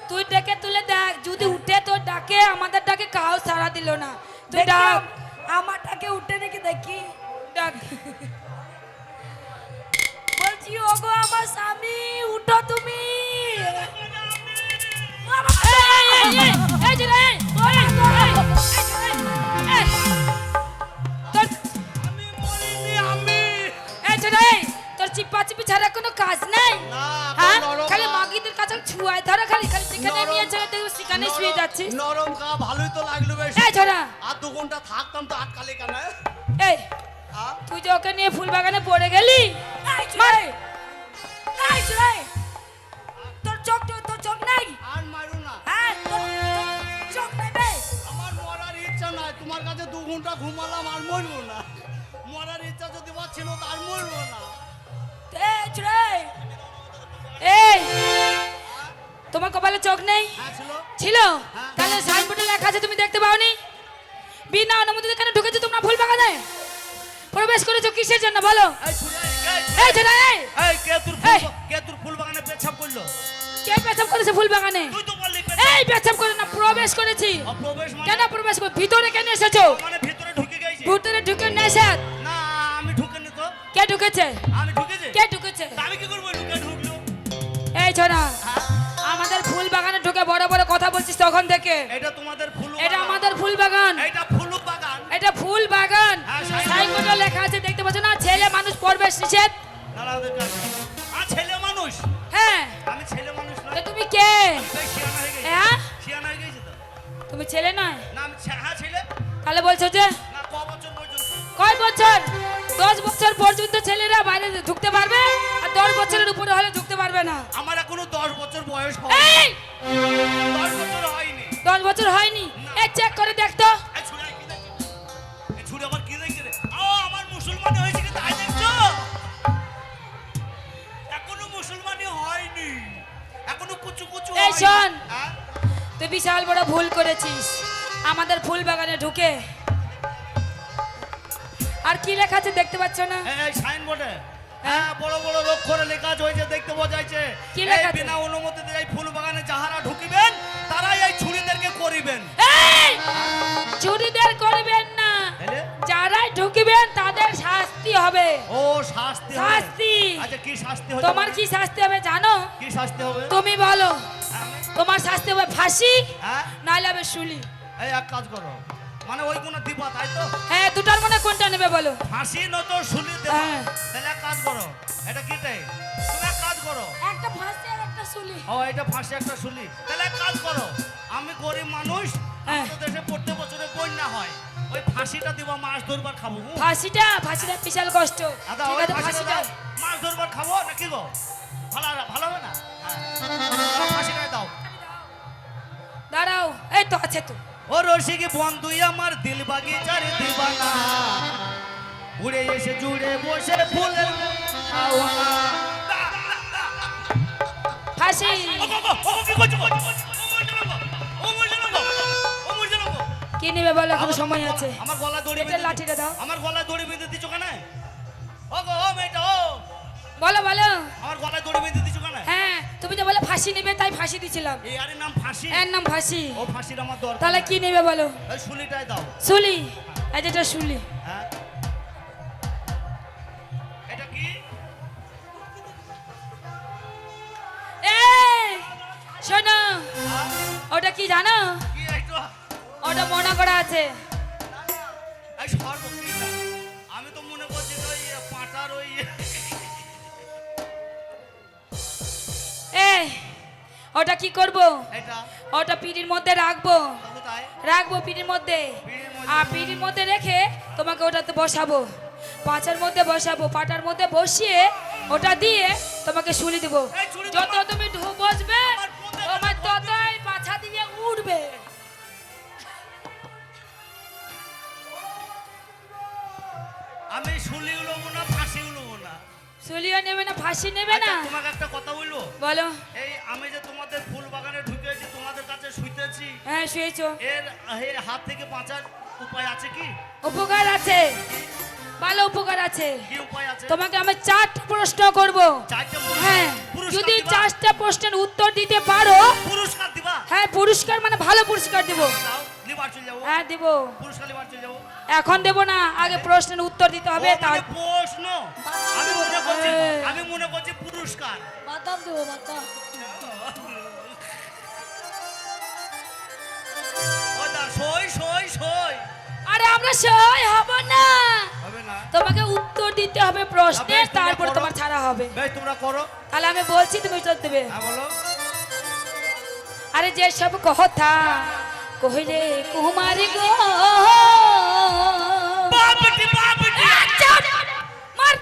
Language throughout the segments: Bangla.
তুই ডেকে তুলে দেখ, যদি উঠে তোর ডাকে, আমাদের ডাকে কাউ সাড়া দিল না। তুই ডাক, আমার ডাকে উঠে নাকি দেখি। ডাক। বলছি ওগো আমার স্বামী, উঠো তুমি। এই যে রে, তোর চিপা চিপি ছাড়া কোনো কাজ নাই? হ্যাঁ, খালি মাগিদের কাছে ছুয়ায় ধরা, খালি খালি যেখানে নিয়ে চলে দেখো সেখানে শুয়ে যাচ্ছিস। নরম গা ভালোই তো লাগলো বেশ। এই ছোড়া, আর 2 ঘন্টা থাকতাম তো আটকালে কেন? এই তুই যে ওকে নিয়ে ফুল বাগানে পড়ে গেলি, তোর চোখ নাই? আর মারো না। হ্যাঁ, তোর চোখ নেবে। আমার মরার ইচ্ছা নাই, তোমার কাছে 2 ঘন্টা ঘুমালাম আর মরবো না। মরার ইচ্ছা যদি ছিল তো আর মরবো না। এই তোমার কপালে চোখ নেই? হ্যাঁ ছিল। ছিল? তাহলে সাইনবোর্ডে লেখা আছে, তুমি দেখতে পাওনি? বিনা অনুমতিতে কেন ঢুকেছো তোমরা ফুল বাগানে? প্রবেশ করেছো কিসের জন্য বলো? এই ছোড়া, এই কে তোর ফুল বাগানে পেছাব করলো? কে পেছাব করেছে ফুল বাগানে? তুই তো বললি এই পেছাব করে না, প্রবেশ করেছি। প্রবেশ মানে? কেন প্রবেশ করে? ভিতরে কেন এসেছো? মানে ভিতরে ঢুকে গেছি। ভিতরে ঢুকে নেশাত? না আমি ঢুকিনি তো। কে ঢুকেছে? আমি ঢুকেছি। কে ঢুকেছে? আমি কি করব? ঢুকে ঢুকলো। এই ছোড়া, আমাদের ফুল বাগানে ঢুকে বড় বড় কথা বলছিস তখন থেকে। এটা তোমাদের ফুল বাগান। এটা আমাদের ফুল বাগান। এটা ফুল বাগান। এটা ফুল বাগান। হ্যাঁ, সাইনবোর্ডে লেখা আছে, দেখতে পাচ্ছ না? ছেলে মানুষ প্রবেশ নিষেধ। দাঁড়াও কাছে। ছেলে মানুষ? হ্যাঁ। আমি ছেলে মানুষ না। তুমি কে? আমি শিয়ানা হয়ে গেছি। হ্যাঁ, শিয়ানা হয়ে গেছি তো। তুমি ছেলে নয়? না আমি হ্যাঁ ছেলে। তাহলে বলছো যে না ক বছর পর্যন্ত? কয় বছর? 10 বছর পর্যন্ত ছেলেরা বাইরে ঢুকতে পারবে, আর 10 বছরের উপরে হলে ঢুকতে পারবে না। আমার এখনো 10 বছর বয়স হয়নি। এই 10 বছর হয়নি। 10 বছর হয়নি? এই চেক করে দেখ তো। এই ছুরি কি দেখছিস? এই ছুরি আবার কি দেখছিস রে? আমার মুসলমানি হয়েছে কি তাই দেখছো? এখনো মুসলমানি হয়নি। এখনো কুচু কুচু এই হয়নি। শোন, হ্যাঁ? তুই বিশাল বড় ভুল করেছিস আমাদের ফুল বাগানে ঢুকে। আর কি লেখা আছে দেখতে পাচ্ছ না? এই সাইনবোর্ডে হ্যাঁ বড় বড় অক্ষরে লেখা আছে, দেখতে পাওয়া যাচ্ছে। কি লেখা আছে? বিনা অনুমতিতে এই ফুল বাগানে যাহারা ঢুকিবেন তারাই এই ছুরিদেরকে করিবেন। এই চুরিদের করবেন না, তাহলে যারাই ঢুকিবেন তাদের শাস্তি হবে। ও শাস্তি হবে। শাস্তি? আচ্ছা কি শাস্তি হবে? তোমার কি শাস্তি হবে জানো? কি শাস্তি হবে? তুমি বলো। তোমার শাস্তি হবে ফাঁসি, হ্যাঁ নাইলে হবে শুলি। এই এক কাজ করো, মানে ওই কোন দিবা তাই তো? হ্যাঁ, দুটার মনে কোনটা নেবে বলো? ফাঁসি নয়তো শুলি দেব। হ্যাঁ। তাহলে এক কাজ করো, এটা কিটাই তুমি এক কাজ করো। একটা ফাঁসি আর একটা শুলি। ও এটা ফাঁসি একটা শুলি। তাহলে এক কাজ করো, আমি গরিব মানুষ, হ্যাঁ। আমাদের দেশে প্রত্যেক বছরে বন্যা হয়, ওই ফাঁসিটা দিব, মাছ ধরবার খাবো। ফাঁসিটা বিশাল কষ্ট। দাদা ঠিক ওই আছে, ফাঁসিটা ফাঁসিটা দাও, মাছ ধরবার খাবো নাকি গো? ভালো হবে না? হ্যাঁ। ফাঁসিটাই দাও। দাঁড়াও, এই তো আছে তো। ও রসিক বন্ধু আমার দিল বাগিচার দিবানা, উড়ে এসে জুড়ে বসে ফুলের আওয়ানা। ফাঁসি। কি নেবে বলো, এখন সময় আছে। আমার গলায় দড়ি এটা লাঠিটা দাও। আমার গলায় দড়ি বেঁধে দিচ্ছ কেন? ও গো ও মেয়েটা ও, বলো বলো। আমার গলায় দড়ি বেঁধে দিচ্ছ কেন? হ্যাঁ, তুমি তো বলে ফাঁসি নেবে, তাই ফাঁসি দিছিলাম। এই আরে নাম ফাঁসি। এর নাম ফাঁসি। ও ফাঁসির আমার দরকার। তাহলে কি নেবে বলো? এই শুলিটাই দাও। শুলি? এই যেটা শুলি। হ্যাঁ এটা কি? এই শোনো, ওটা কি জানো? কি একটু ওটা মনে করা আছে। এই সর্বক্রিয়া আমি তো মনে করছি তো ওই পাটার ওই এই ওটা কি করব? এটা ওটা পিঠির মধ্যে রাখবো। কোথায়? রাখবো পিঠির মধ্যে। পিঠের মধ্যে? আর পিঠির মধ্যে রেখে তোমাকে ওটাতে বসাবো, পাছার মধ্যে বসাবো, পাটার মধ্যে বসিয়ে ওটা দিয়ে তোমাকে শুলি দেবো। এই ছুরি যত তুমি বসবে আমার পথে তোমার ততই পাছা দিয়ে উঠবে। আমি শুলিও লবো না, ফাঁসিও লবো না। শুলিও নেবে না, ফাঁসি নেবে না? আচ্ছা, তোমাকে একটা কথা বলবো। বলো। এই আমি যে তোমাদের ফুল বাগানে ঢুকেছি, তোমাদের কাছে শুইতেছি, হ্যাঁ, শুয়েছো। এর হাত থেকে বাঁচার উপায় আছে কি? উপকার আছে, ভালো উপকার আছে। কি উপায় আছে? তোমাকে আমি 4টা প্রশ্ন করব। চারটে পুরস্কার- হ্যাঁ, পুরস্কার যদি দিবা? 4টা প্রশ্নের উত্তর দিতে পারো পুরস্কার দিবা পুরস্কার মানে ভালো পুরস্কার দেবো। দাও, লিবার চলে যাবো। হ্যাঁ দেবো। পুরস্কার লিবার চলে যাবো। এখন দেবো না, আগে প্রশ্নের উত্তর দিতে হবে। ও, মানে তার প্রশ্ন। আমি মনে করছি পুরস্কার। বাদাম দেবো বাদাম। ও দা, সই সই সই। আরে আমরা সই হব না, হবে না। তোমাকে উত্তর দিতে হবে প্রশ্নের, বেশ, তোমরা তারপরে করো। তোমার ছাড়া হবে। বেশ, তোমরা করো। তাহলে আমি বলছি, তুমি উত্তর দেবে। হ্যাঁ, বলো। আরে যে সব কথা কহিলে কুমারী গো, বাপটি, বাপটি। মার।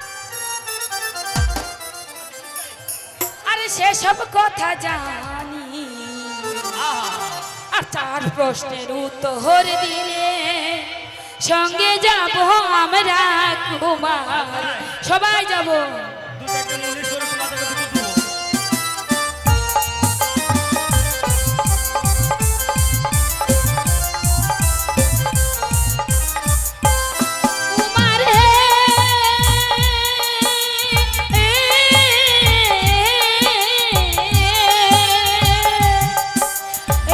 আরে সে সব কথা জানি, আহা, আর চার প্রশ্নের উত্তর দিলে সঙ্গে যাব আমরা কুমার, সবাই যাব। দু চারটে মুনিশ করে তোমাদেরকে দুটো দেবো। কুমার হে,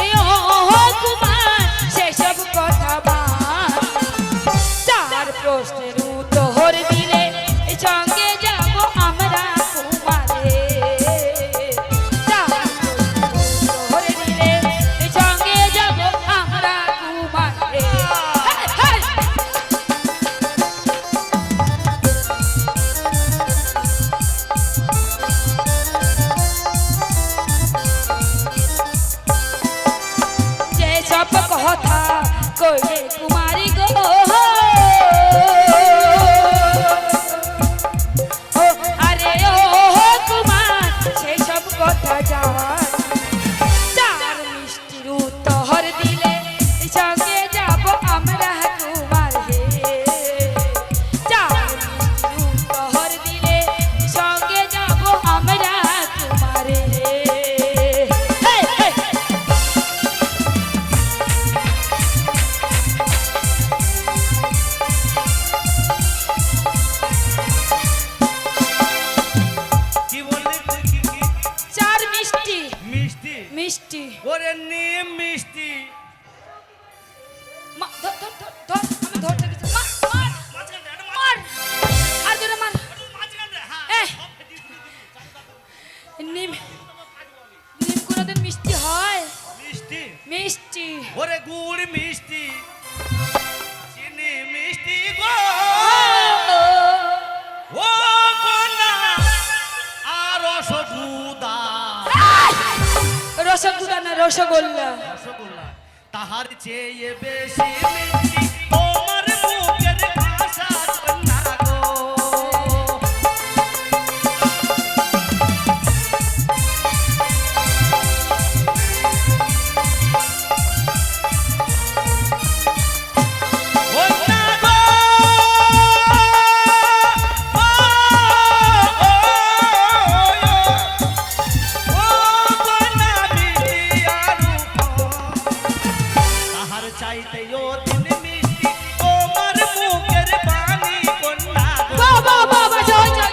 ও কুমার, সেসব কথা বাদ, চার প্রশ্নের উত্তর দিলে সঙ্গে যাব আমরা কুমারে। চার প্রশ্নের উত্তর দিলে সঙ্গে যাব আমরা কুমারে। হেই, হেই। যে সব কথা কইলে কুমারী গো, ও আরে ও কুমার, সে সব কথা জান, চার মিষ্টির উত্তর দিলে সঙ্গে যাব আমরা কুমার হে। চার মিষ্টির উত্তর দিলে সঙ্গে যাব আমরা কুমার হে। হেই, হেই। কি বললি তুই? কি? চার মিষ্টি, মিষ্টি। মিষ্টি। ওরে নিম মিষ্টি। মা, ধর, ধর, ধর, ধর, আমি ধরতে গেছি। মার, মার, মাঝখানটা, এটা মার, আর জোরে মার। মাঝখানটা, হ্যাঁ। এহ, নিম, নিম কোনোদিন মিষ্টি হয়? মিষ্টি। মিষ্টি। ওরে গুড় মিষ্টি, চিনি মিষ্টি গো, ও কন্যা, আর রসগুদা। রসগোল্লা না রসগোল্লা? রসগোল্লা তাহার চেয়ে বেশি মিষ্টি